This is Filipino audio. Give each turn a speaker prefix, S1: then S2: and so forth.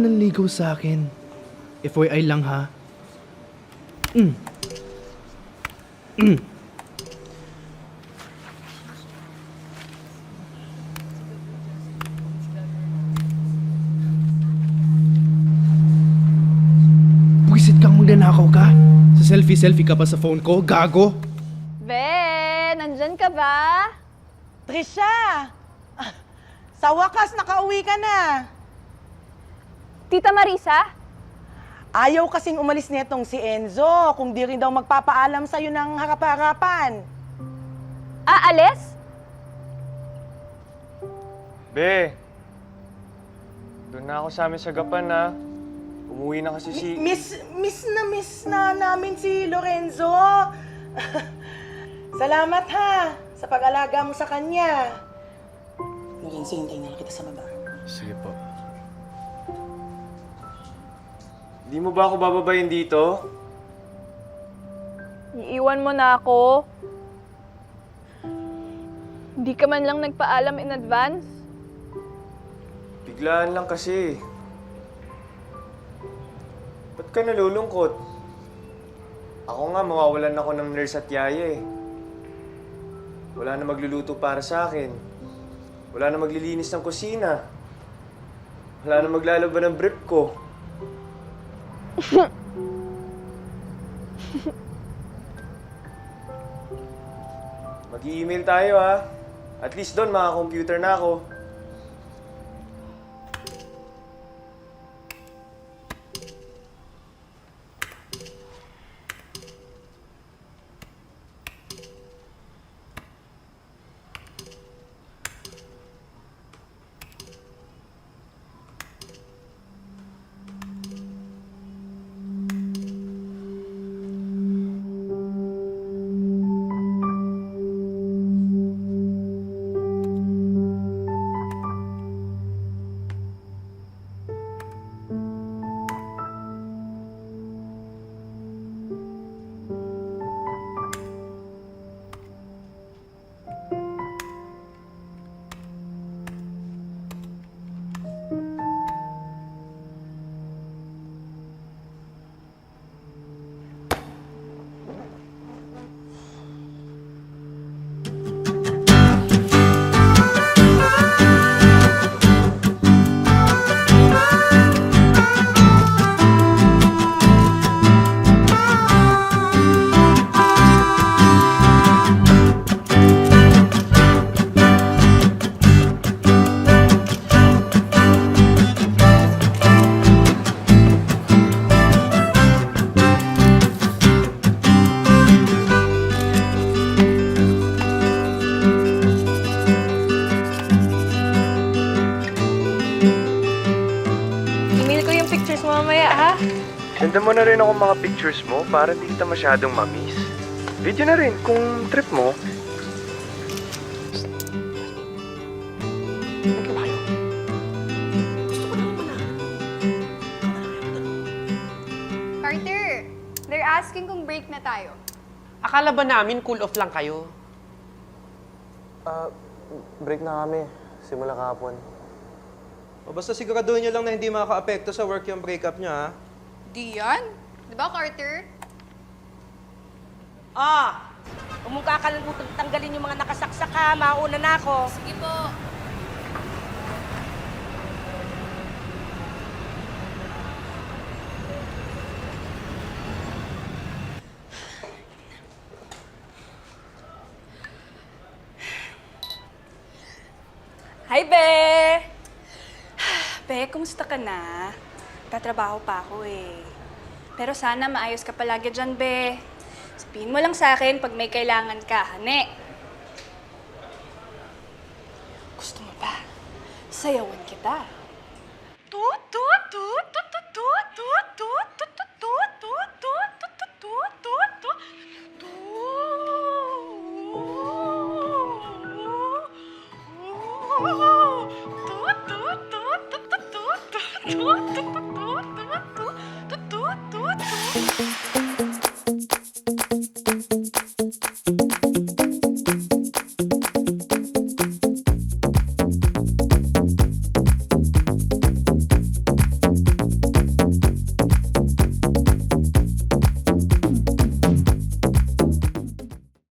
S1: nanligaw sa akin. FYI lang ha. Buisit kang magnanakaw ka. Sa selfie-selfie ka pa sa phone ko, gago.
S2: Be, nandyan ka ba?
S3: Trisha! Sa wakas, nakauwi ka na.
S2: Tita Marisa?
S3: Ayaw kasing umalis netong si Enzo kung di rin daw magpapaalam sa'yo ng harap-harapan.
S2: Aalis?
S4: Be, doon na ako sa amin sa Gapan ha. Umuwi na kasi si...
S3: Miss na namin si Lorenzo. Salamat ha, sa pag-alaga mo sa kanya. Lorenzo, hintayin na lang kita sa baba.
S4: Sige po. Di mo ba ako bababayin dito?
S2: Iiwan mo na ako. Hindi ka man lang nagpaalam in advance.
S4: Biglaan lang kasi. Ba't ka nalulungkot? Ako nga, mawawalan ako ng nurse at yaya eh. Wala na magluluto para sa akin. Wala na maglilinis ng kusina. Wala na maglalaban ng brief ko. Mag-i-email tayo ha. At least doon, maka-computer na ako.
S2: Email ko yung pictures mo mamaya, ha?
S4: Senda mo na rin ako mga pictures mo para di kita masyadong mamiss. Video na rin kung trip mo.
S5: Carter, they're asking kung break na tayo.
S6: Akala ba namin cool off lang kayo?
S4: Break na kami. Simula kahapon.
S7: O basta siguraduhin niyo lang na hindi makaka-apekto sa work yung breakup niyo, ha?
S5: Di yan? Di ba, Carter?
S3: Umungka ka lang tanggalin yung mga nakasaksak ha. Mauna na ako.
S5: Sige po.
S8: Hi, Be! Be, kumusta ka na? Tatrabaho pa ako eh. Pero sana maayos ka palagi dyan, Be. Sabihin mo lang sa akin pag may kailangan ka, hane. Gusto mo ba? Sayawan kita. Tut, tut, tut, tut, tut, tut, tut, tut, tut, tut, tut, tut, tut, tut, tut, tut, tut, tut.